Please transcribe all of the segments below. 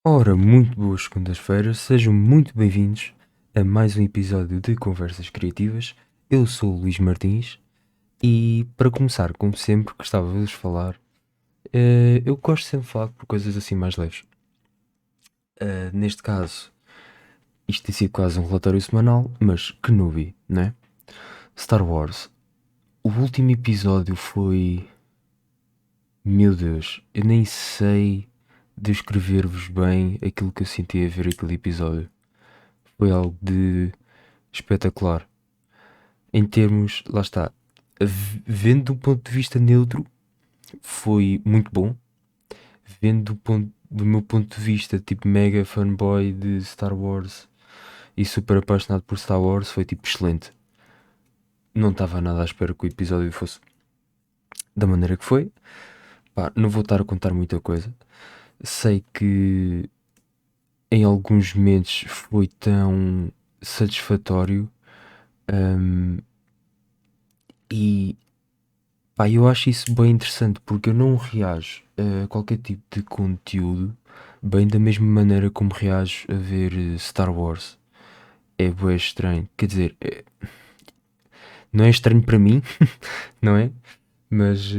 Ora, muito boas segundas-feiras, sejam muito bem-vindos a mais um episódio de Conversas Criativas. Eu sou o Luís Martins e, para começar, como sempre, gostava de vos falar. Eu gosto sempre de falar por coisas assim mais leves. Neste caso, isto tem sido quase um relatório semanal, mas que noob, né? Star Wars. O último episódio foi. Meu Deus, eu nem sei descrever-vos bem aquilo que eu senti a ver aquele episódio. Foi algo de espetacular. Em termos, lá está, vendo do ponto de vista neutro, foi muito bom. Vendo do meu ponto de vista, tipo, mega fanboy de Star Wars e super apaixonado por Star Wars, foi tipo excelente. Não estava nada à espera que o episódio fosse da maneira que foi. Pá, não vou estar a contar muita coisa. Sei que em alguns momentos foi tão satisfatório, hum, e pá, eu acho isso bem interessante porque eu não reajo a qualquer tipo de conteúdo bem da mesma maneira como reajo a ver Star Wars. É bué estranho, quer dizer, não é estranho para mim, não é? Mas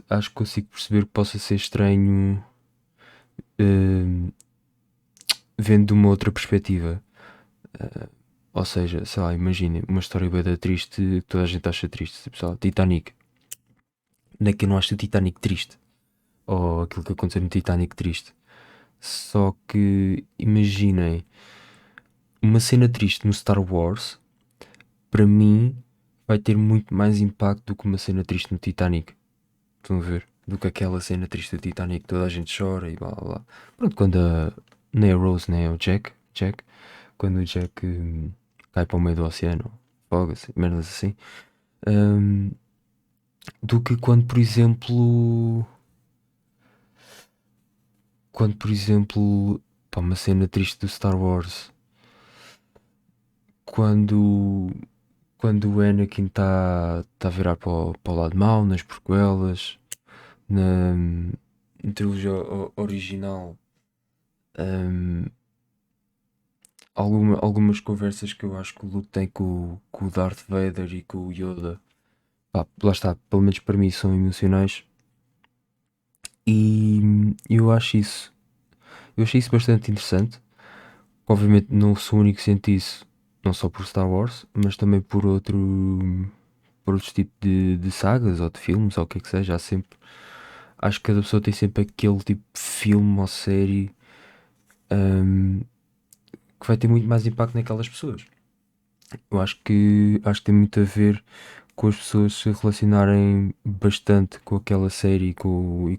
acho que consigo perceber que possa ser estranho, eh, vendo de uma outra perspectiva. Eh, ou seja, sei lá, imaginem uma história bué da triste que toda a gente acha triste, tipo, sei lá, Titanic. Não é que eu não acho o Titanic triste, ou aquilo que aconteceu no Titanic triste. Só que imaginem uma cena triste no Star Wars, para mim vai ter muito mais impacto do que uma cena triste no Titanic. Estão a ver? Do que aquela cena triste do Titanic, toda a gente chora e blá blá blá. Pronto, quando nem a Rose nem o Jack, quando o Jack cai para o meio do oceano, foga-se, merdas assim. hum, do que quando por exemplo, pá, uma cena triste do Star Wars, quando quando o Anakin está a virar para o lado mau nas prequelas, na trilogia original. hum, algumas conversas que eu acho que o Luke tem com o Darth Vader e com o Yoda, pá, lá está, pelo menos para mim são emocionais, e eu achei isso bastante interessante. Obviamente não sou o único que sente isso, não só por Star Wars, mas também por outros tipos de sagas ou de filmes ou o que é que seja. Há sempre, acho que cada pessoa tem sempre aquele tipo de filme ou série, hum, que vai ter muito mais impacto naquelas pessoas. Eu acho que tem muito a ver com as pessoas se relacionarem bastante com aquela série e com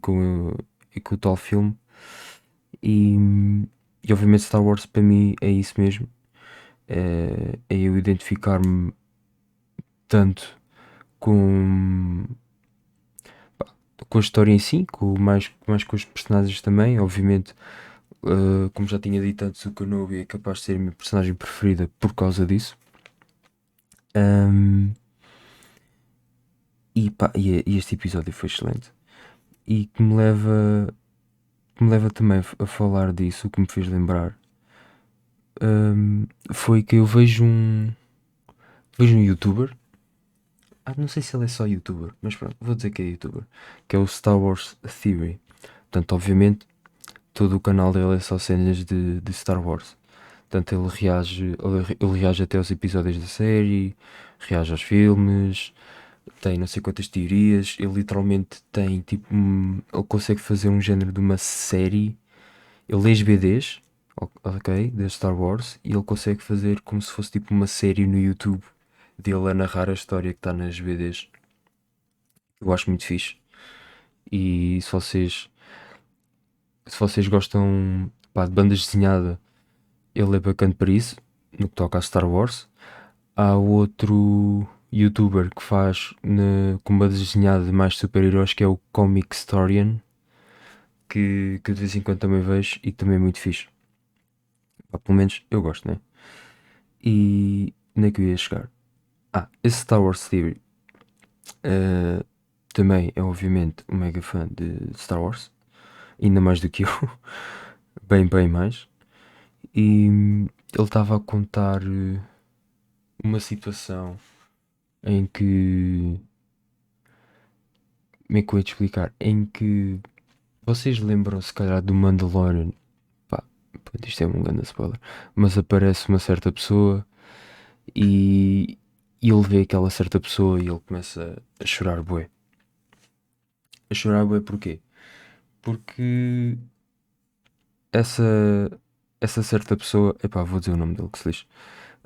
o tal filme. E, e obviamente Star Wars para mim é isso mesmo. É eu identificar-me tanto com, com a história em si, mais com os personagens também. Obviamente, como já tinha dito antes, o Kenobi é capaz de ser a minha personagem preferida por causa disso. Ahm, e este episódio foi excelente. E que me leva também a falar disso, o que me fez lembrar, foi que eu vejo um youtuber. Não sei se ele é só youtuber, mas pronto, vou dizer que é youtuber, que é o Star Wars Theory. Portanto, obviamente, todo o canal dele é só cenas de Star Wars. Portanto, ele reage até aos episódios da série, reage aos filmes, tem não sei quantas teorias. Ele literalmente tem tipo. Ele consegue fazer um género de uma série. Ele lê as BDs, ok, da Star Wars, e ele consegue fazer como se fosse tipo uma série no YouTube dele a narrar a história que está nas BDs. Eu acho muito fixe. E se vocês gostam, pá, de bandas desenhadas, ele é bacana para isso, no que toca a Star Wars. Há outro youtuber que faz com uma desenhada de mais super-heróis, que é o Comic Historian, que de vez em quando também vejo e também é muito fixe. Pá, pelo menos eu gosto, né? E onde é que eu ia chegar? Esse Star Wars Theory eh, também é obviamente um mega fã de Star Wars, ainda mais do que eu, bem, bem mais. E ele estava a contar uma situação em que. Como é que eu ia te explicar? Em que vocês lembram se calhar do Mandalorian. Pá, pronto, isto é um grande spoiler. Mas aparece uma certa pessoa e, e ele vê aquela certa pessoa e ele começa a chorar bué. A chorar bué porquê? Porque essa, essa certa pessoa. Epá, vou dizer o nome dele que se lixe.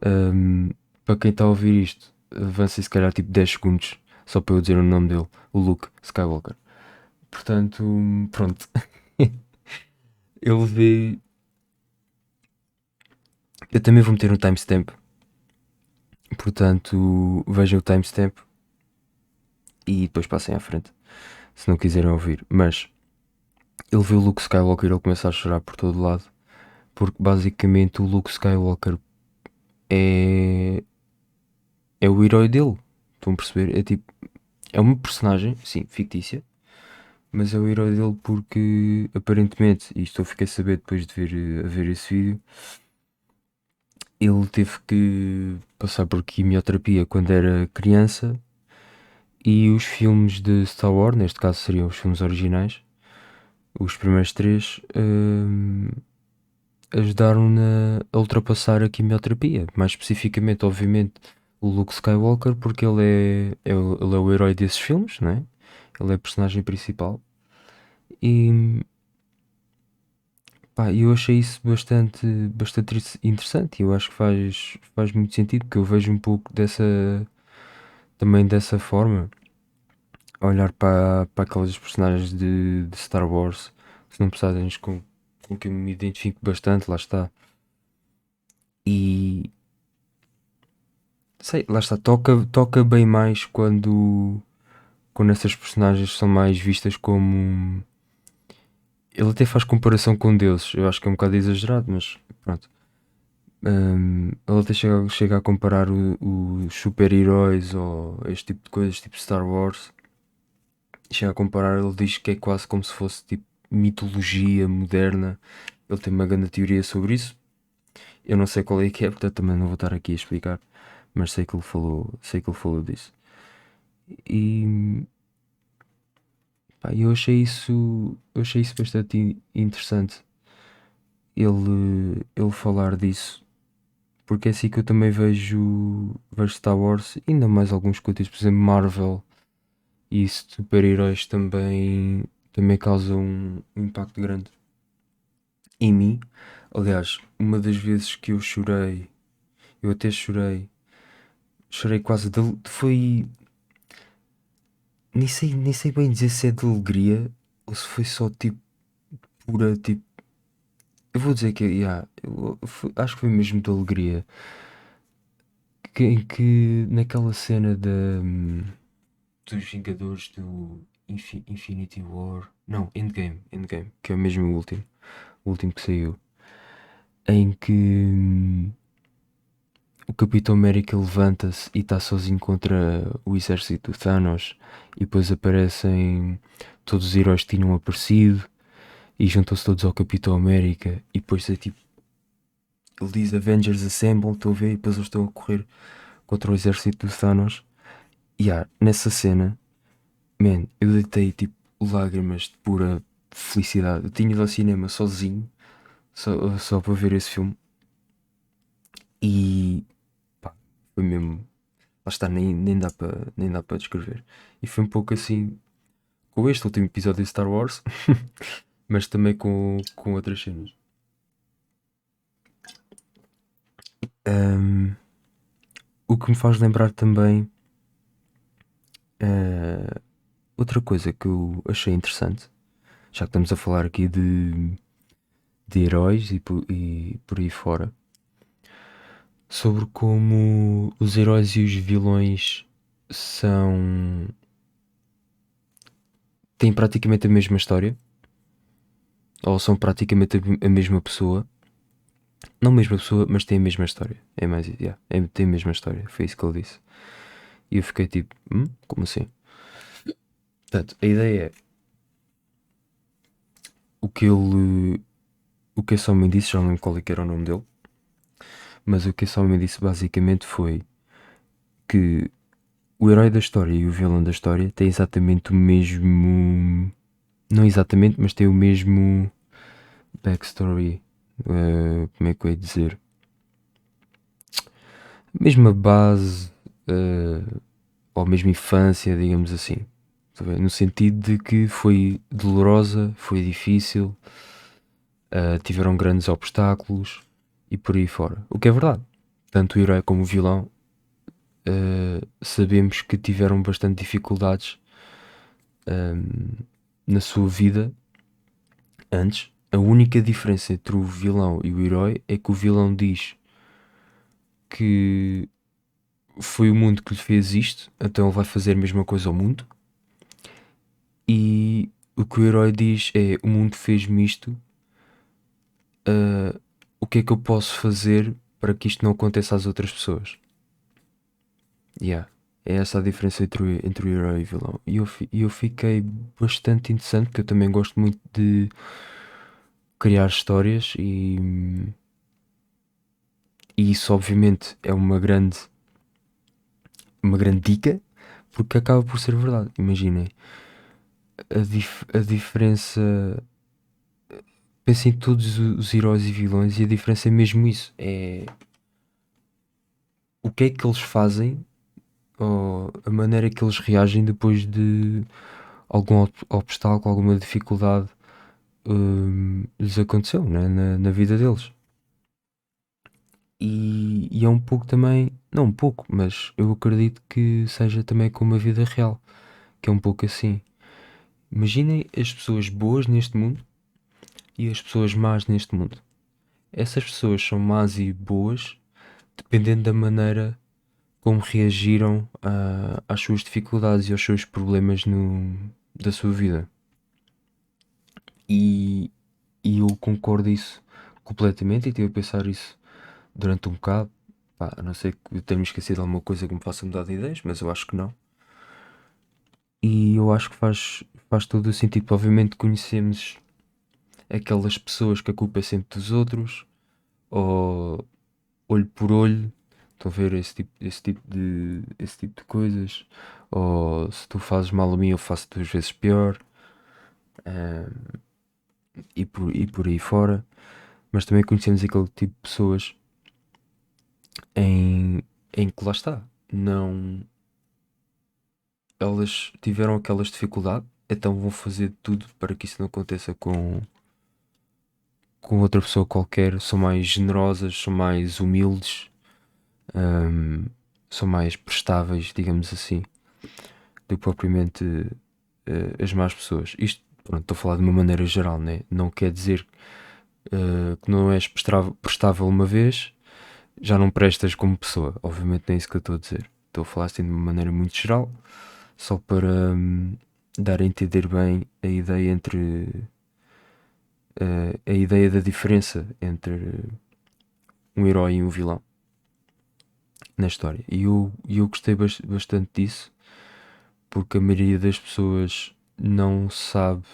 Ahm, para quem está a ouvir isto, avancem se calhar tipo 10 segundos só para eu dizer o nome dele, o Luke Skywalker. Portanto, pronto. Ele vê. Eu também vou meter um timestamp. Portanto, vejam o timestamp e depois passem à frente, se não quiserem ouvir. Mas ele vê o Luke Skywalker e ele começa a chorar por todo lado. Porque basicamente o Luke Skywalker é, é o herói dele. Estão a perceber? É tipo, é uma personagem, sim, fictícia, mas é o herói dele porque aparentemente, isto eu fiquei a saber depois de ver, a ver esse vídeo, ele teve que passar por quimioterapia quando era criança e os filmes de Star Wars, neste caso seriam os filmes originais, os primeiros três, ajudaram-na a ultrapassar a quimioterapia. Mais especificamente, obviamente, o Luke Skywalker, porque ele é o herói desses filmes, não é? Ele é a personagem principal. E pá, eu achei isso bastante interessante e eu acho que faz muito sentido, porque eu vejo um pouco também dessa forma, olhar para aquelas personagens de Star Wars, são personagens com que eu me identifico bastante, lá está. E sei, lá está, toca bem mais quando essas personagens são mais vistas como. Ele até faz comparação com deuses, eu acho que é um bocado exagerado, mas pronto. Ele até chega a comparar os super-heróis ou este tipo de coisas, tipo Star Wars. Chega a comparar, ele diz que é quase como se fosse tipo mitologia moderna. Ele tem uma grande teoria sobre isso. Eu não sei qual é que é, portanto também não vou estar aqui a explicar, mas sei que ele falou disso. E pá, eu achei isso bastante interessante. Ele falar disso, porque é assim que eu também vejo Star Wars, ainda mais alguns conteúdos, por exemplo, Marvel e super-heróis também causam um impacto grande em mim. Aliás, uma das vezes que eu chorei, eu até chorei quase foi, nem sei bem dizer se é de alegria ou se foi só tipo pura, tipo, eu vou dizer que, yeah, acho que foi mesmo de alegria, em que naquela cena dos Vingadores do Infinity War, não, Endgame, que é mesmo o último que saiu, em que o Capitão América levanta-se e está sozinho contra o exército do Thanos e depois aparecem todos os heróis que tinham aparecido e juntam-se todos ao Capitão América e depois é tipo, ele diz Avengers Assemble, estou a ver, e depois eles estão a correr contra o exército do Thanos. E nessa cena, man, eu deitei tipo lágrimas de pura felicidade. Eu tinha ido ao cinema sozinho, só para ver esse filme e pá, foi mesmo. Lá está, nem dá para descrever. E foi um pouco assim com este último episódio de Star Wars, mas também com outras cenas. Ahm, o que me faz lembrar também outra coisa que eu achei interessante, já que estamos a falar aqui de heróis e por aí fora, sobre como os heróis e os vilões são têm praticamente a mesma história, ou são praticamente a mesma pessoa, Não a mesma pessoa, mas tem a mesma história. É mais isso, yeah. Tem a mesma história. Foi isso que ele disse. E eu fiquei tipo, como assim? Portanto, a ideia é o que ele. O que esse homem disse, já não lembro qual é que era o nome dele, mas o que esse homem disse basicamente foi que o herói da história e o vilão da história têm exatamente o mesmo. Não exatamente, mas têm o mesmo backstory. Como é que eu ia dizer? Mesma base, ou mesma infância, digamos assim. Tá a ver? No sentido de que foi dolorosa, foi difícil, tiveram grandes obstáculos e por aí fora. O que é verdade. Tanto o herói como o vilão, sabemos que tiveram bastante dificuldades, na sua vida antes. A única diferença entre o vilão e o herói é que o vilão diz que foi o mundo que lhe fez isto, então ele vai fazer a mesma coisa ao mundo. E o que o herói diz é: o mundo fez-me isto, o que é que eu posso fazer para que isto não aconteça às outras pessoas? Yeah. É essa a diferença entre o herói e o vilão. E eu fiquei bastante interessante, porque eu também gosto muito de criar histórias e isso obviamente é uma grande dica, porque acaba por ser verdade. Imaginem, a diferença. Pensem em todos os heróis e vilões e a diferença é mesmo isso. É o que é que eles fazem, ou a maneira que eles reagem depois de algum obstáculo, alguma dificuldade, lhes aconteceu, né, na vida deles. E é um pouco também, não um pouco, mas eu acredito que seja também como a vida real, que é um pouco assim. Imaginem as pessoas boas neste mundo e as pessoas más neste mundo. Essas pessoas são más e boas dependendo da maneira como reagiram às suas dificuldades e aos seus problemas da sua vida. E, e eu concordo isso completamente e estive a pensar isso durante um bocado. Pá, a não ser que eu tenha esquecido alguma coisa que me faça mudar de ideias, mas eu acho que não. E eu acho que faz todo o sentido. Obviamente conhecemos aquelas pessoas que a culpa é sempre dos outros, ou olho por olho, estão a ver esse tipo de coisas, ou se tu fazes mal a mim eu faço duas vezes pior, e por aí fora. Mas também conhecemos aquele tipo de pessoas em que lá está, não, elas tiveram aquelas dificuldades, então vão fazer tudo para que isso não aconteça com outra pessoa qualquer. São mais generosas, são mais humildes, hum, são mais prestáveis, digamos assim, do que propriamente as más pessoas. Isto, pronto, estou a falar de uma maneira geral, né? Não quer dizer que não és prestável uma vez, já não prestas como pessoa. Obviamente não é isso que eu estou a dizer. Estou a falar assim de uma maneira muito geral, só para dar a entender bem a ideia a ideia da diferença entre um herói e um vilão na história. E eu gostei bastante disso, porque a maioria das pessoas não sabe,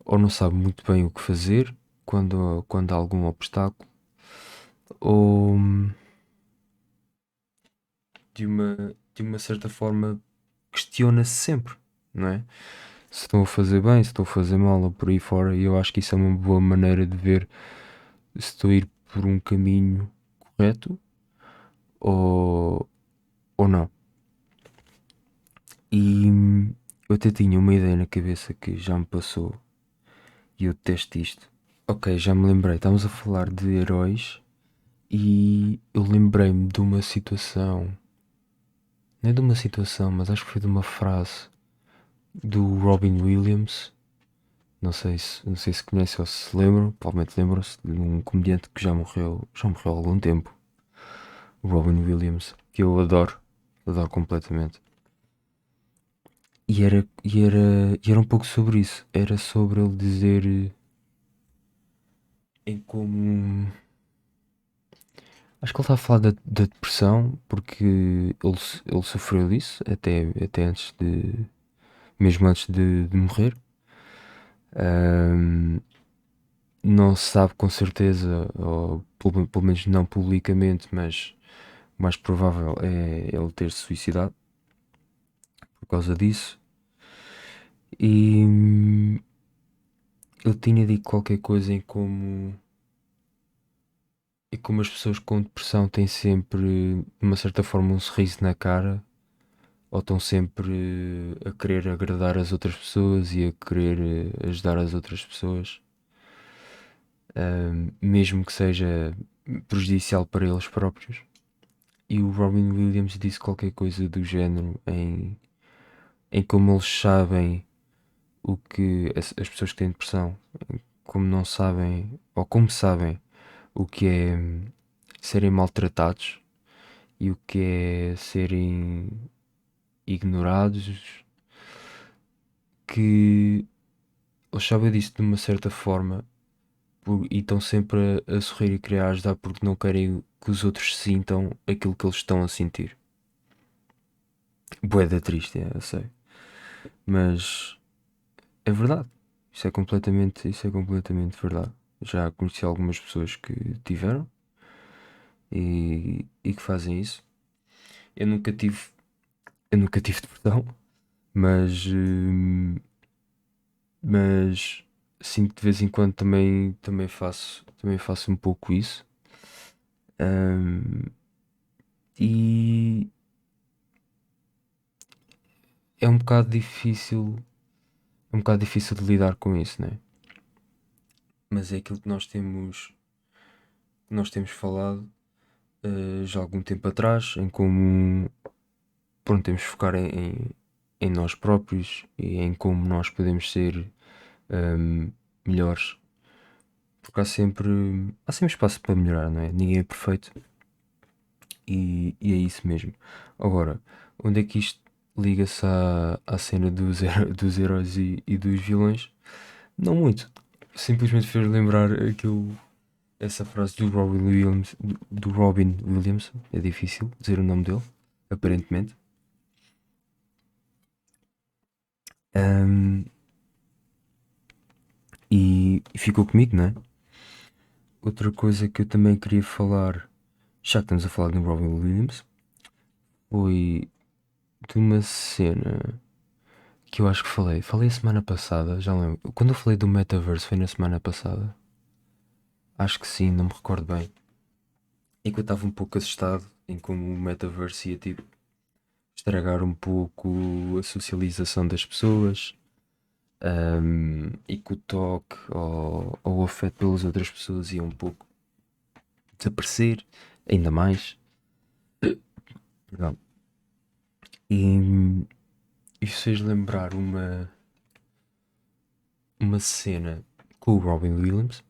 ou não sabe muito bem o que fazer quando há algum obstáculo, ou de uma certa forma questiona-se sempre, não é? Se estão a fazer bem, se estão a fazer mal ou por aí fora. E eu acho que isso é uma boa maneira de ver se estou a ir por um caminho correto ou, ou não. E eu até tinha uma ideia na cabeça que já me passou e eu detesto isto. Ok, já me lembrei, estamos a falar de heróis e eu lembrei-me de uma situação, não é de uma situação, mas acho que foi de uma frase do Robin Williams. Não sei se conhecem ou se lembram, provavelmente lembram-se de um comediante que já morreu há algum tempo, o Robin Williams, que eu adoro completamente. E era um pouco sobre isso, era sobre ele dizer em como. Acho que ele está a falar da depressão, porque ele sofreu disso até antes de. Mesmo antes de morrer. Ahm, não se sabe com certeza, ou pelo menos não publicamente, mas o mais provável é ele ter se suicidado por causa disso. E ele tinha dito qualquer coisa em como as pessoas com depressão têm sempre, de uma certa forma, um sorriso na cara, ou estão sempre a querer agradar as outras pessoas e a querer ajudar as outras pessoas, mesmo que seja prejudicial para eles próprios. E o Robin Williams disse qualquer coisa do género em como eles sabem o que as pessoas que têm depressão, como não sabem, ou como sabem o que é serem maltratados e o que é serem ignorados, que eles sabem disso de uma certa forma e estão sempre a sorrir e querer ajudar porque não querem que os outros sintam aquilo que eles estão a sentir. Bué da triste, eu sei. Mas é verdade. Isso é completamente verdade. Já conheci algumas pessoas que tiveram e que fazem isso. Eu nunca tive, eu nunca tive depressão, mas, mas sinto que de vez em quando também faço um pouco isso. Hum, e é um bocado difícil de lidar com isso, né? Mas é aquilo que nós temos falado já há algum tempo atrás, em como pronto, temos que focar em nós próprios e em como nós podemos ser hum, melhores, porque há sempre espaço para melhorar, não é? Ninguém é perfeito e é isso mesmo. Agora, onde é que isto liga-se à cena dos heróis e dos vilões? Não muito. Simplesmente fez lembrar essa frase do Robin Williams, do Robin Williams, é difícil dizer o nome dele, aparentemente. Hum, e ficou comigo, não é? Outra coisa que eu também queria falar, já que estamos a falar no Robin Williams, foi de uma cena que eu acho que falei a semana passada, já não lembro. Quando eu falei do metaverse foi na semana passada. Acho que sim, não me recordo bem. É que eu estava um pouco assustado em como o metaverse ia tipo estragar um pouco a socialização das pessoas, e que o toque ou o afeto pelas outras pessoas ia um pouco desaparecer, ainda mais. Perdão. E isso fez lembrar uma cena com o Robin Williams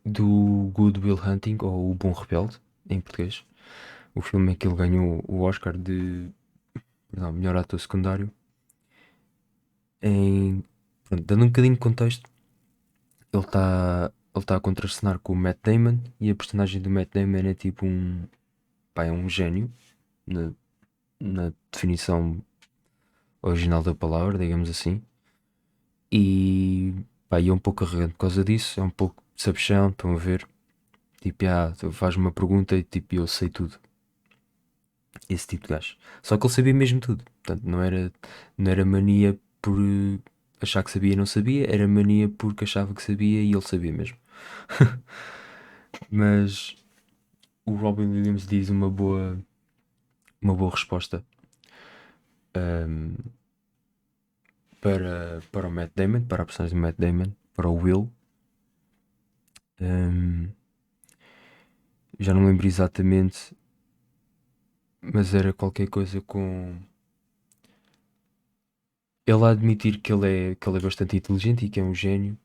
do Good Will Hunting, ou O Bom Rebelde, em português. O filme em que ele ganhou o Oscar de, perdão, melhor ator secundário. Pronto, dando um bocadinho de contexto, ele tá a contracenar com o Matt Damon e a personagem do Matt Damon é tipo pá, é um gênio na, na definição original da palavra, digamos assim. E pá, e é um pouco arrogante por causa disso, é um pouco de sabichão, estão a ver? Tipo, tu faz uma pergunta e tipo, eu sei tudo. Esse tipo de gajo. Só que ele sabia mesmo tudo. Portanto, não era mania por achar que sabia e não sabia, era mania porque achava que sabia e ele sabia mesmo. Mas o Robin Williams diz uma boa resposta ahm, para o Matt Damon, para a personagem do Matt Damon, para o Will. Ahm, já não lembro exatamente, mas era qualquer coisa com ele a admitir que ele é bastante inteligente e que é um gênio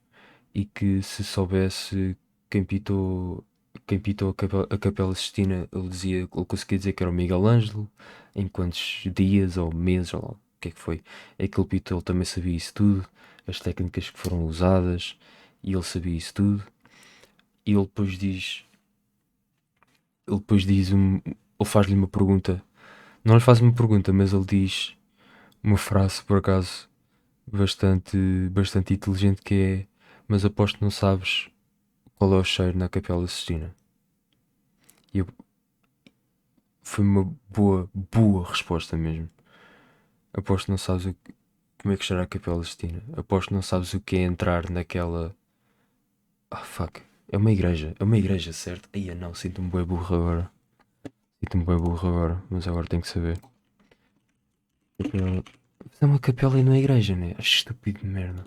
e que se soubesse quem pintou, quem pintou a Capela Sistina, ele conseguia dizer que era o Miguel Ângelo, em quantos dias ou meses, ou lá, o que é que foi, é que ele pintou, ele também sabia isso tudo, as técnicas que foram usadas, e ele sabia isso tudo. e ele faz-lhe uma pergunta. Não lhe faz uma pergunta, mas ele diz uma frase, por acaso, bastante inteligente, que é: mas aposto que não sabes qual é o cheiro na Capela Sistina. E foi uma boa resposta mesmo. Aposto que não sabes como é que cheira a Capela Sistina. Aposto que não sabes o que é entrar naquela. Ah, fuck. É uma igreja, certo? Ai, não, sinto-me bem burro agora. Sinto-me bem burro agora, mas agora tenho que saber. Capela. É uma capela e não é igreja, né? Acho estúpido de merda.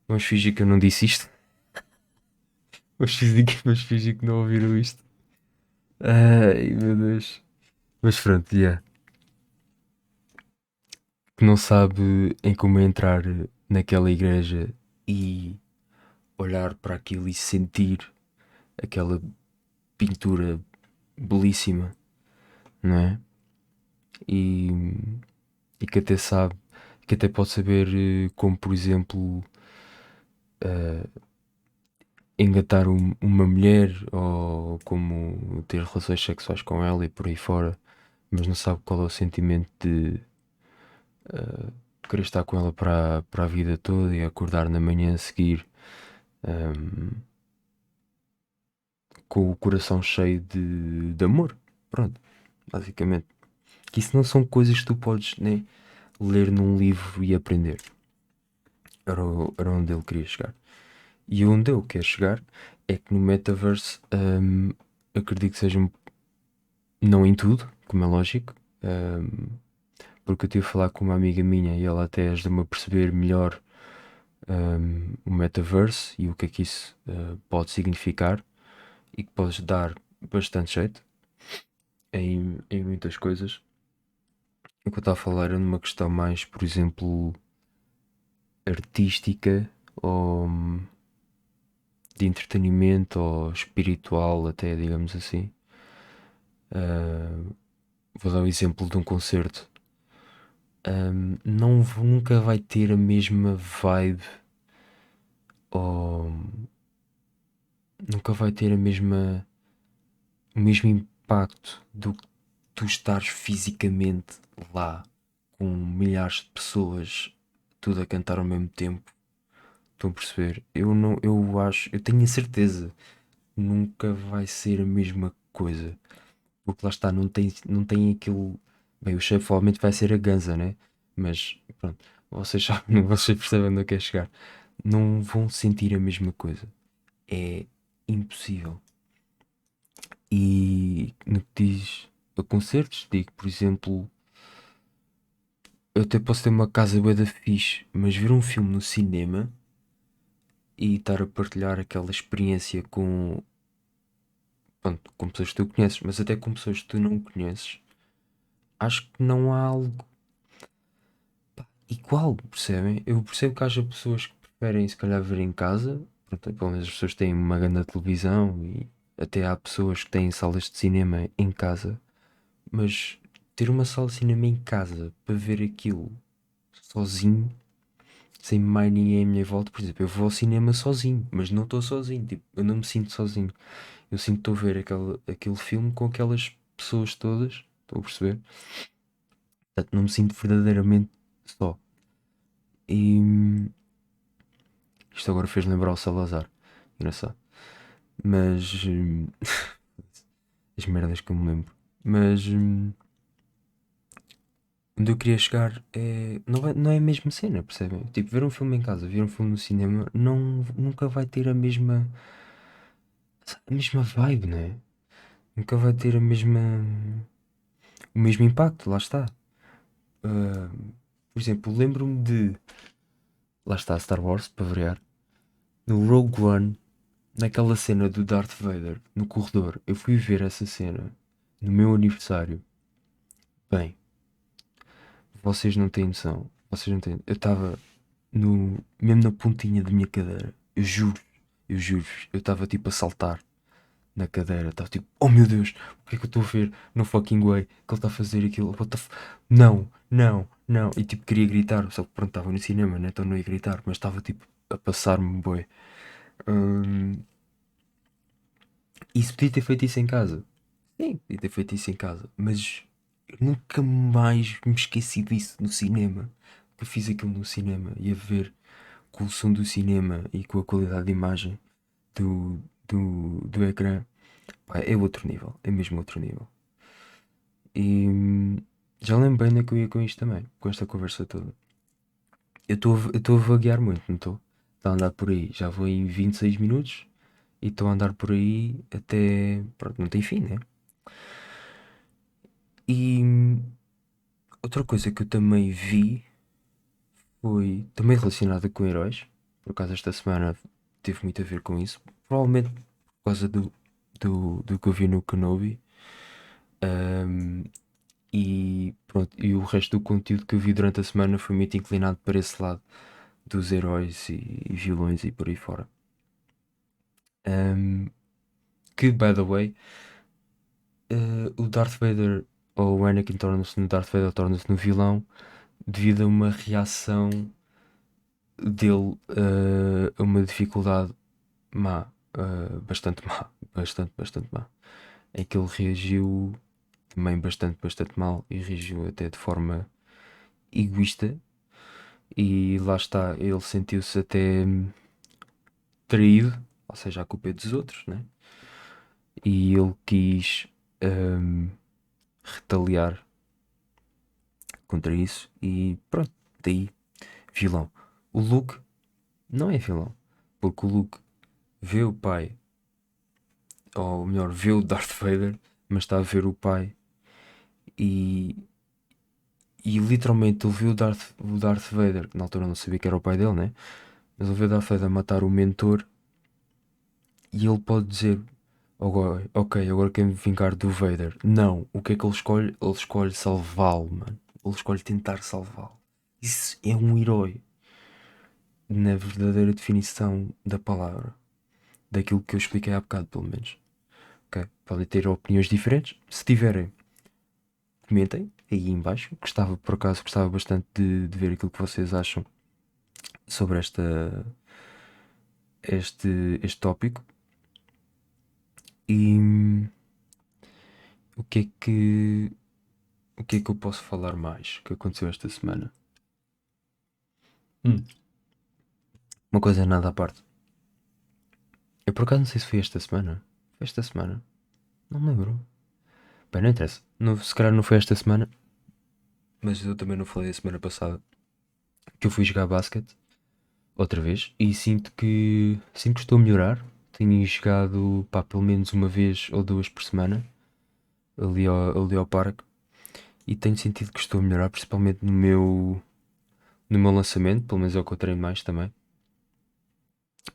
Vamos fingir que eu não disse isto. Vamos fingir que não ouviram isto. Ai, meu Deus. Mas pronto, yeah. Que não sabe em como entrar naquela igreja e olhar para aquilo e sentir aquela pintura belíssima, não é? E, e que até sabe, que até pode saber como, por exemplo, eh, engatar uma mulher ou como ter relações sexuais com ela e por aí fora, mas não sabe qual é o sentimento de eh, querer estar com ela para a vida toda e acordar na manhã a seguir ehm, com o coração cheio de amor. Pronto, basicamente. Que isso não são coisas que tu podes, né, ler num livro e aprender. Era onde ele queria chegar. E onde eu quero chegar é que no metaverse, acredito que seja não em tudo, como é lógico, porque eu estive a falar com uma amiga minha e ela até ajuda-me a perceber melhor o metaverse e o que é que isso pode significar e que pode dar bastante jeito em muitas coisas. O que eu estava a falar era numa questão mais, por exemplo, artística ou de entretenimento ou espiritual, até digamos assim. Ah, vou dar o exemplo de um concerto. Nunca vai ter a mesma vibe ou nunca vai ter o mesmo impacto do que tu estares fisicamente lá com milhares de pessoas tudo a cantar ao mesmo tempo. Estão a perceber? Eu não, eu acho, eu tenho a certeza, nunca vai ser a mesma coisa. Porque lá está, não tem aquilo. Bem, o chefe provavelmente vai ser a Ganza, né? Mas pronto, vocês sabem, vocês percebem onde eu quero chegar. Não vão sentir a mesma coisa. É impossível. E no que diz a concertos, digo, por exemplo, eu até posso ter uma casa bué da fixe, mas ver um filme no cinema e estar a partilhar aquela experiência com, pronto, com pessoas que tu conheces, mas até com pessoas que tu não conheces, acho que não há algo igual, percebem? Eu percebo que haja pessoas que preferem se calhar ver em casa, pronto, pelo menos as pessoas têm uma grande televisão e até há pessoas que têm salas de cinema em casa, mas ter uma sala de cinema em casa para ver aquilo sozinho, sem mais ninguém à minha volta, por exemplo, eu vou ao cinema sozinho, mas não estou sozinho, tipo, eu não me sinto sozinho, eu sinto que estou a ver aquele filme com aquelas pessoas todas, estou a perceber? Portanto, não me sinto verdadeiramente só. E isto agora fez lembrar o Salazar. Engraçado. Mas. As merdas que eu me lembro. Mas. Onde eu queria chegar é. Não é a mesma cena, percebem? Tipo, ver um filme em casa, ver um filme no cinema, nunca vai ter a mesma vibe, né? Nunca vai ter o mesmo impacto, lá está. Ah, por exemplo, lembro-me de. Lá está Star Wars, para variar. No Rogue One, naquela cena do Darth Vader no corredor, eu fui ver essa cena no meu aniversário. Bem, vocês não têm noção. Vocês não têm. Eu estava mesmo na pontinha da minha cadeira. Eu juro, eu estava tipo a saltar na cadeira. Estava tipo, oh meu Deus, o que é que eu estou a ver? No fucking way que ele está a fazer aquilo. Não, não, não. E tipo, queria gritar. Só que pronto, estava no cinema, né? Então não ia gritar, mas estava tipo a passar-me, bué. Hum, Isso podia ter feito isso em casa. Sim, podia ter feito isso em casa. Mas eu nunca mais me esqueci disso no cinema. Eu fiz aquilo no cinema e a ver com o som do cinema e com a qualidade de imagem do ecrã. Pá, é outro nível. É mesmo outro nível. E já lembro bem onde é que eu ia com isto também. Com esta conversa toda. Eu estou a vaguear muito, não estou? Estou a andar por aí. Já vou em 26 minutos. E estou a andar por aí até. Pronto, não tem fim, né? E outra coisa que eu também vi foi também relacionada com heróis. Por acaso esta semana teve muito a ver com isso. Provavelmente por causa do que eu vi no Kenobi. Ahm, e pronto, e o resto do conteúdo que eu vi durante a semana foi muito inclinado para esse lado dos heróis e vilões e por aí fora. Ahm, que, by the way, o Darth Vader ou o Anakin torna-se no Darth Vader torna-se no vilão devido a uma reação dele a uma dificuldade má, bastante má, bastante má, em que ele reagiu também bastante mal e reagiu até de forma egoísta e lá está, ele sentiu-se até traído, ou seja, a culpa é dos outros, né? E ele quis hum, retaliar contra isso e pronto, daí vilão. O Luke não é vilão, porque o Luke vê o pai, ou melhor, vê o Darth Vader, mas está a ver o pai e, e literalmente ele viu o Darth Vader, que na altura não sabia que era o pai dele, né? Mas ele viu o Darth Vader matar o mentor e ele pode dizer: Ok, agora quero me vingar do Vader. Não, o que é que ele escolhe? Ele escolhe salvá-lo, mano. Ele escolhe tentar salvá-lo. Isso é um herói, na verdadeira definição da palavra. Daquilo que eu expliquei há bocado, pelo menos. Ok? Podem ter opiniões diferentes. Se tiverem, comentem aí em baixo. Gostava, por acaso, gostava bastante de ver aquilo que vocês acham sobre este tópico. E o que é que, o que é que eu posso falar mais que aconteceu esta semana? Hum, Uma coisa nada à parte. Eu por acaso não sei se foi esta semana. Foi esta semana? Não me lembro. Bem, não interessa. Não, se calhar não foi esta semana, mas eu também não falei a semana passada que eu fui jogar basquete outra vez e sinto que estou a melhorar. Tenho jogado pá, pelo menos uma vez ou duas por semana ali ao parque e tenho sentido que estou a melhorar, principalmente no meu lançamento, pelo menos é o que eu treino mais também.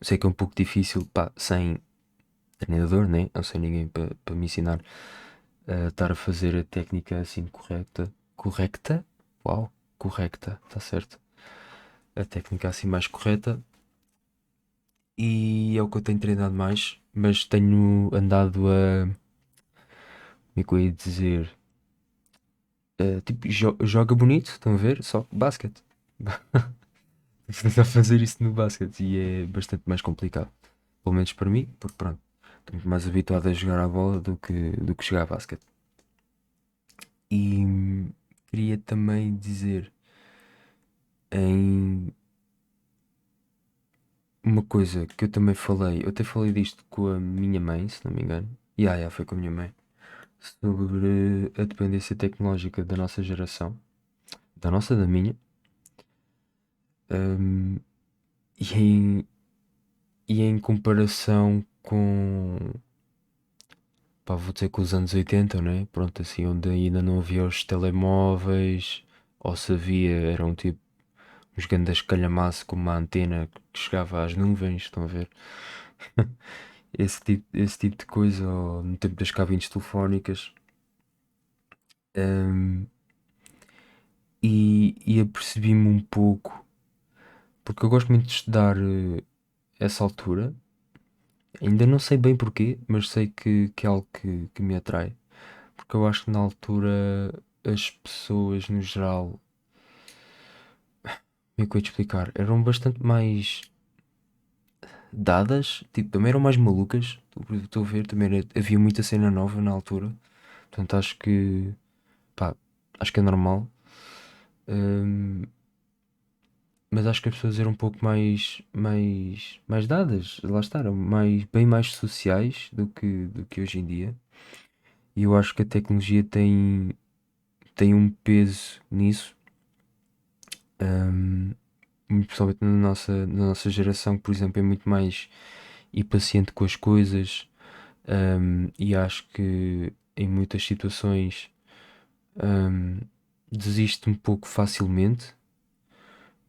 Sei que é um pouco difícil, pá, sem treinador, né? Não sei ninguém para me ensinar a estar a fazer a técnica assim correta. Correcta? Uau, correcta, está certo. A técnica assim mais correta e é o que eu tenho treinado mais, mas tenho andado a, como é que eu ia dizer? Tipo, joga bonito, estão a ver? Só que basquete. Tentar fazer isso no basquete e é bastante mais complicado. Pelo menos para mim, porque pronto, estou muito mais habituado a jogar a bola do que jogar a basquete. E queria também dizer em uma coisa que eu também falei, eu até falei disto com a minha mãe, se não me engano. Foi com a minha mãe, sobre a dependência tecnológica da nossa geração, da minha, hum, e em comparação com, pá, vou dizer com os anos 80, né? Pronto, assim, onde ainda não havia os telemóveis, ou se havia, eram tipo uns grandes calhamaço com uma antena que chegava às nuvens, estão a ver? Esse tipo de coisa, ou no tempo das cabines telefónicas. hum, e apercebi-me um pouco, porque eu gosto muito de estudar essa altura. Ainda não sei bem porquê, mas sei que é algo que me atrai. Porque eu acho que na altura as pessoas no geral, como é que eu ia te explicar? Eram bastante mais dadas, tipo, também eram mais malucas. Estou a ver, também havia muita cena nova na altura. Portanto, pá, acho que é normal. Hum, mas acho que as pessoas eram um pouco mais dadas, lá está, eram bem mais sociais do que hoje em dia. E eu acho que a tecnologia tem um peso nisso, hum, muito principalmente na nossa geração, que, por exemplo, é muito mais impaciente com as coisas, e acho que em muitas situações, hum, desiste um pouco facilmente.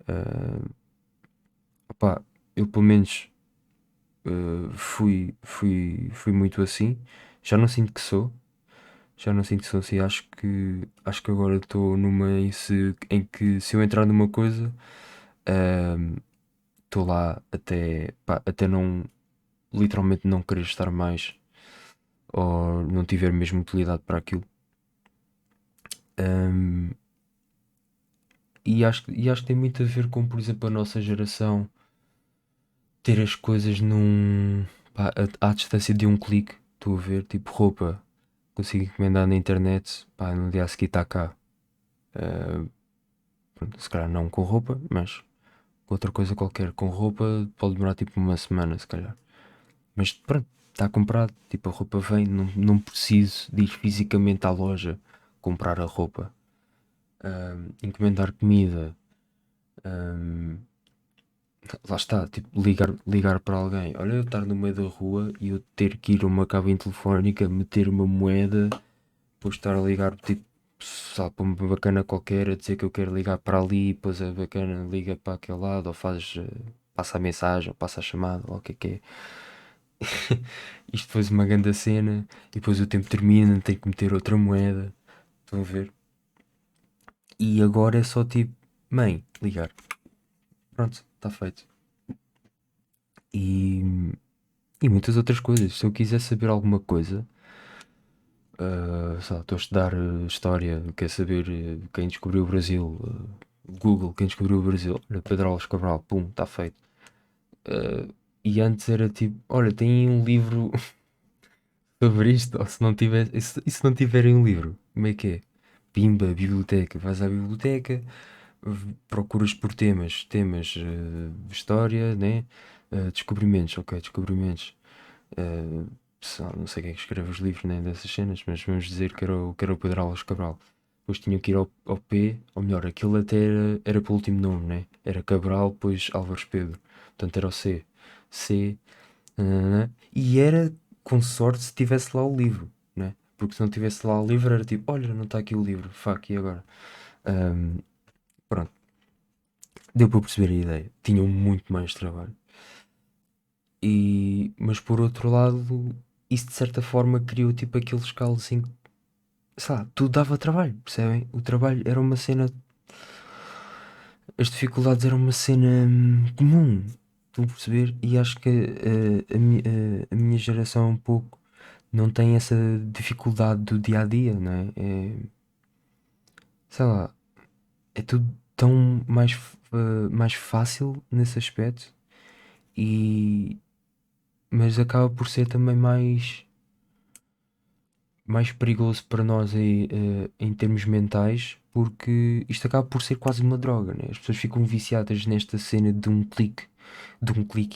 Hum, Opá, eu pelo menos fui muito assim. Já não sinto que sou. Já não sinto que sou assim. Acho que agora estou em que se eu entrar numa coisa, ahm, estou lá até não, literalmente não querer estar mais ou não tiver mesmo utilidade para aquilo. Ahm, e acho que tem muito a ver com, por exemplo, a nossa geração ter as coisas à distância de um clique. Estou a ver, tipo roupa. Consigo encomendar na internet, pá, no dia a seguir está cá. Ah, pronto, se calhar não com roupa, mas com outra coisa qualquer. Com roupa pode demorar tipo uma semana, se calhar. Mas pronto, está comprado. Tipo, a roupa vem, não preciso de ir fisicamente à loja comprar a roupa. Encomendar comida. ah, Lá está, tipo, ligar para alguém. Olha, eu estar no meio da rua e eu ter que ir a uma cabine telefónica, meter uma moeda, depois estar a ligar, tipo, sabe, para uma bacana qualquer, a dizer que eu quero ligar para ali, depois a bacana liga para aquele lado, ou passa a mensagem, ou passa a chamada, ou o que é. Isto depois uma grande cena, e depois o tempo termina, tem que meter outra moeda. Estão a ver? E agora é só tipo, mãe, ligar. Pronto, está feito. E, e muitas outras coisas. Se eu quiser saber alguma coisa, sei lá, estou a estudar história, quer saber quem descobriu o Brasil, Google, quem descobriu o Brasil, olha, Pedro Álvares Cabral, pum, está feito. Uh, e antes era tipo, olha, tem aí um livro sobre isto, ou se não tiver, e se não tiverem um livro, como é que é? Pimba, biblioteca, vais à biblioteca, procuras por temas, história, né? Descobrimentos, ok, descobrimentos. Uh, não sei quem é que escreve os livros nem dessas cenas, mas vamos dizer que era o Pedro Álvares Cabral. Depois tinha que ir ao P, ou melhor, aquilo até era pelo último nome, né? Era Cabral, depois Álvares Pedro. Portanto, era o C. C. E era com sorte se tivesse lá o livro, né? Porque se não tivesse lá o livro era tipo, olha, não está aqui o livro, fuck, e agora? Ahm, Pronto, deu para perceber a ideia. Tinham muito mais trabalho. Mas por outro lado, isso de certa forma criou tipo aquele escalo assim, sei lá, tudo dava trabalho, percebem? O trabalho era uma cena, as dificuldades eram uma cena comum, estão a perceber? E acho que a minha geração um pouco não tem essa dificuldade do dia a dia, não é? Sei lá, é tudo tão mais fácil nesse aspecto, e, mas acaba por ser também mais perigoso para nós em termos mentais, porque isto acaba por ser quase uma droga, né? As pessoas ficam viciadas nesta cena de um clique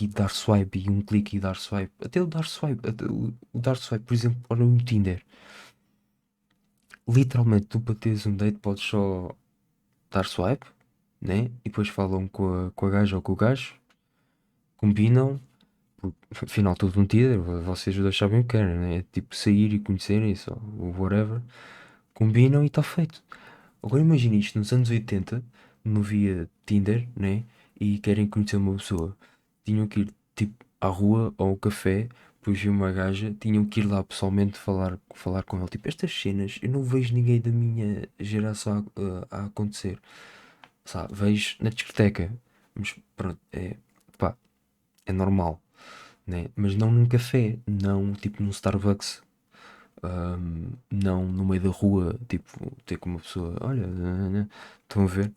e dar swipe, e um clique e dar swipe. Até o dar swipe, até o dar swipe, por exemplo, olha no Tinder. Literalmente, tu para teres um date podes só dar swipe, né? E depois falam com a gaja ou com o gajo, combinam. Afinal, tudo um Tinder, vocês dois sabem o que querem, né? É tipo sair e conhecerem isso, ou whatever. Combinam e está feito. Agora imagina isto nos anos 80, não via Tinder, né? E querem conhecer uma pessoa. Tinham que ir tipo à rua ou ao café, depois vi uma gaja, tinham que ir lá pessoalmente falar com ela. Tipo, estas cenas eu não vejo ninguém da minha geração a acontecer. Sabe, vejo na discoteca, mas pronto, pá, é normal, né? Mas não num café, não tipo num Starbucks. Não no meio da rua, tipo, ter com uma pessoa, olha, estão a ver?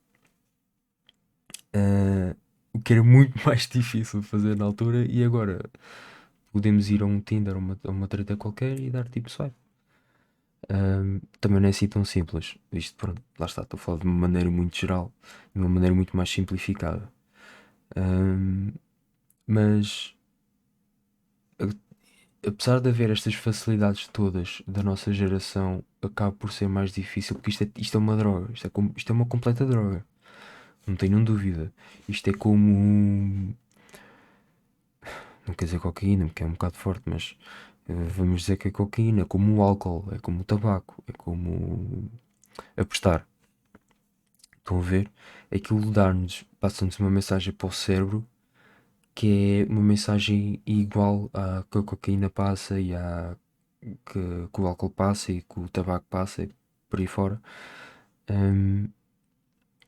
Ah, o que era muito mais difícil de fazer na altura, e agora podemos ir a um Tinder ou uma treta qualquer e dar tipo swipe. Também não é assim tão simples. Isto, pronto, lá está, estou a falar de uma maneira muito geral, de uma maneira muito mais simplificada. Ahm, mas apesar de haver estas facilidades todas da nossa geração, acaba por ser mais difícil, porque isto é uma droga, isto é uma completa droga, não tenham dúvida. Isto é como, não quer dizer cocaína, porque é um bocado forte, mas vamos dizer que é cocaína, é como o álcool, é como o tabaco, é como apostar. Estão a ver? Aquilo dá-nos, passa-nos uma mensagem para o cérebro que é uma mensagem igual à que a cocaína passa e à que o álcool passa e que o tabaco passa e por aí fora. Hum,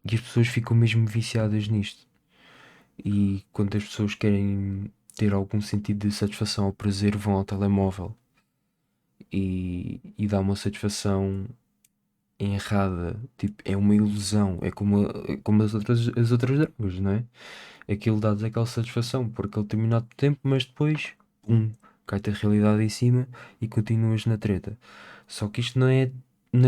e as pessoas ficam mesmo viciadas nisto. E quando as pessoas querem ter algum sentido de satisfação ou prazer, vão ao telemóvel e dá uma satisfação errada. Tipo, é uma ilusão. É como as outras drogas, não é? Aquilo dá-te aquela satisfação por aquele determinado tempo, mas depois, pum, cai-te a realidade em cima e continuas na treta. Só que isto não é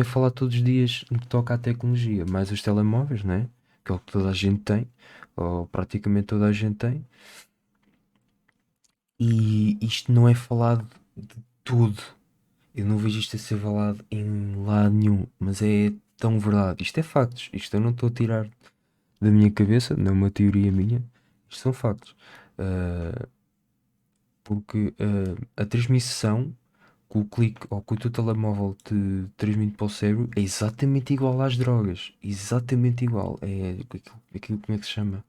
falar todos os dias no que toca à tecnologia, mais os telemóveis, não é? Que é o que toda a gente tem, ou praticamente toda a gente tem. E isto não é falado de tudo. Eu não vejo isto a ser falado em lado nenhum, mas é tão verdade. Isto é factos. Isto eu não estou a tirar da minha cabeça, não é uma teoria minha. Isto são factos. Ah, porque a transmissão que o clique ou que o teu telemóvel te transmite para o cérebro é exatamente igual às drogas. Exatamente igual. É aquilo como é que se chama?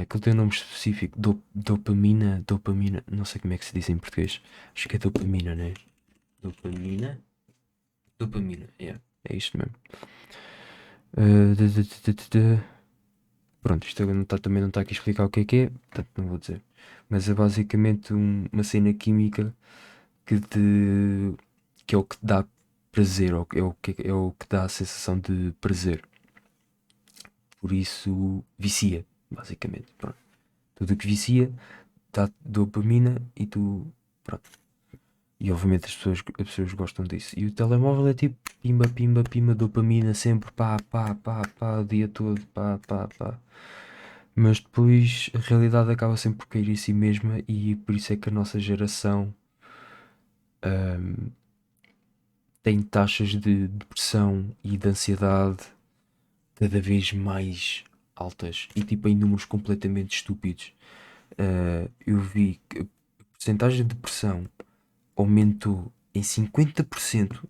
Aquilo tem um nome específico. Dopamina. Não sei como é que se diz em português. Acho que é dopamina, né? Dopamina? Dopamina, yeah. É isto mesmo. Pronto, isto também não está aqui a explicar o que é, portanto não vou dizer. Mas é basicamente uma cena química que te, que é o que te dá prazer, ou é o que dá a sensação de prazer. Por isso vicia, basicamente. Pronto. Tudo o que vicia dá dopamina e tu. Pronto. E obviamente as pessoas gostam disso. E o telemóvel é tipo pimba, pimba, pimba, dopamina, sempre pá, pá, pá, pá, o dia todo, pá, pá, pá. Mas depois a realidade acaba sempre por cair em si mesma e por isso é que a nossa geração ahm, tem taxas de depressão e de ansiedade cada vez mais altas e tipo em números completamente estúpidos. Eu vi que a porcentagem de depressão aumentou em 50%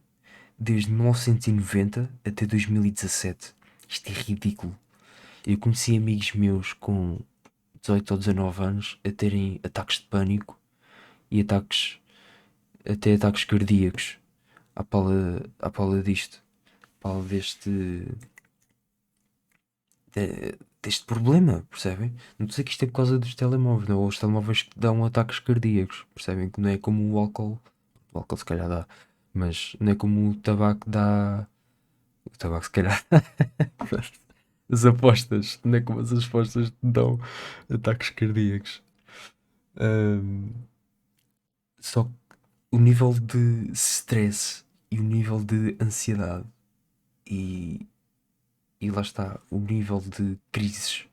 desde 1990 até 2017. Isto é ridículo. Eu conheci amigos meus com 18 ou 19 anos a terem ataques de pânico e até ataques cardíacos à pala disto, à pala deste problema, percebem? Não sei que isto é por causa dos telemóveis, não, ou os telemóveis que dão ataques cardíacos, percebem? Que não é como o álcool se calhar dá, mas não é como o tabaco dá, o tabaco se calhar as apostas, não é como as apostas te dão ataques cardíacos. Ahm, Só que o nível de stress e o nível de ansiedade e, e lá está, o nível de crises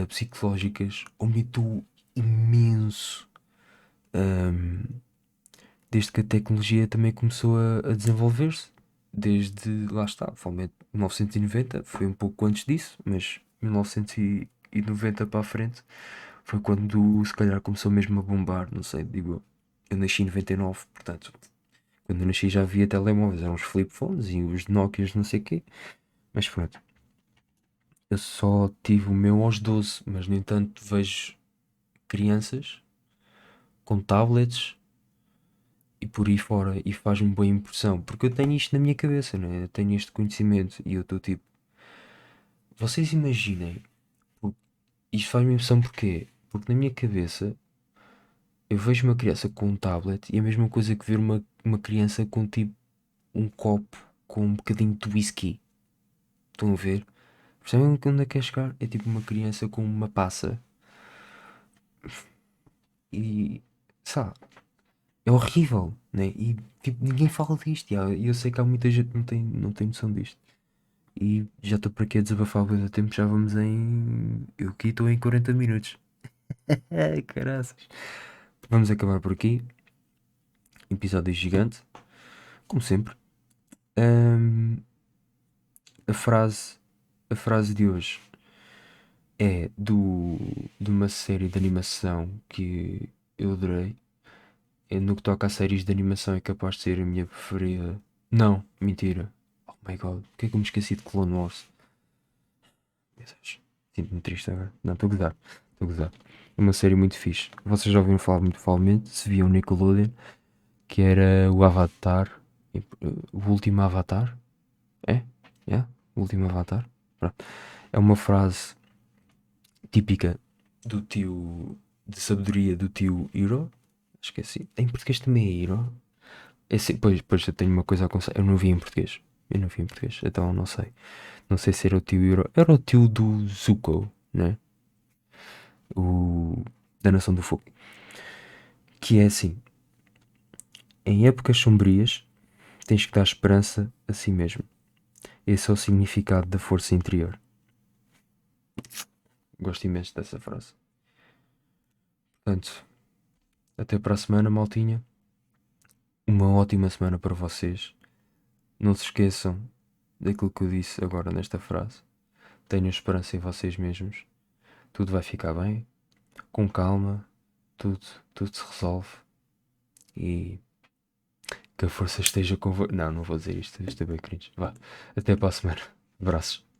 psicológicas aumentou imenso ahm, desde que a tecnologia também começou a desenvolver-se. Desde, lá está, provavelmente 1990, foi um pouco antes disso, mas 1990 para a frente foi quando se calhar começou mesmo a bombar, não sei, digo eu. Eu nasci em 99, portanto, quando eu nasci já havia telemóveis, eram os flip phones e os Nokias, não sei o quê, mas pronto. Eu só tive o meu aos 12, mas no entanto vejo crianças com tablets e por aí fora e faz-me boa impressão, porque eu tenho isto na minha cabeça, né? Eu tenho este conhecimento e eu estou tipo, vocês imaginem, por- isto faz-me impressão porquê? Porque na minha cabeça eu vejo uma criança com um tablet e é a mesma coisa que ver uma criança com tipo um copo com um bocadinho de whisky. Estão a ver? Percebem onde é que quer chegar? É tipo uma criança com uma passa e, sabe, é horrível, né? E tipo, ninguém fala disto. E eu sei que há muita gente que não tem noção disto. E já estou para aqui a desabafar há bué de tempo, já vamos em. Eu aqui estou em 40 minutos. Ai, caraças. Vamos acabar por aqui. Episódio gigante, como sempre. Ahm, a frase, a frase de hoje é de uma série de animação que eu adorei. É no que toca a séries de animação, é capaz de ser a minha preferida. Não, mentira. Oh my god, o que é que eu me esqueci de Clone Wars? Meu Deus, sinto-me triste agora. Não, estou a gozar, estou a gozar. É uma série muito fixe. Vocês já ouviram falar muito provavelmente, se viam Nickelodeon, que era o Avatar, o último Avatar. É? É? O último Avatar. Pronto. É uma frase típica do tio, de sabedoria do tio Hiro. Esqueci. Em português também é Hiro. É assim, pois eu tenho uma coisa a aconselhar. Eu não vi em português. Eu não vi em português, então não sei. Não sei se era o tio Hiro. Era o tio do Zuko, né? O da Nação do Fogo. Que é assim: em épocas sombrias, tens que dar esperança a si mesmo. Esse é o significado da força interior. Gosto imenso dessa frase. Portanto, até para a semana, maltinha. Uma ótima semana para vocês. Não se esqueçam daquilo que eu disse agora nesta frase. Tenham esperança em vocês mesmos. Tudo vai ficar bem. Com calma. Tudo, tudo se resolve. E que a força esteja convosco. Não, não vou dizer isto. Isto é bem cringe. Vá. Até para a semana. Abraços.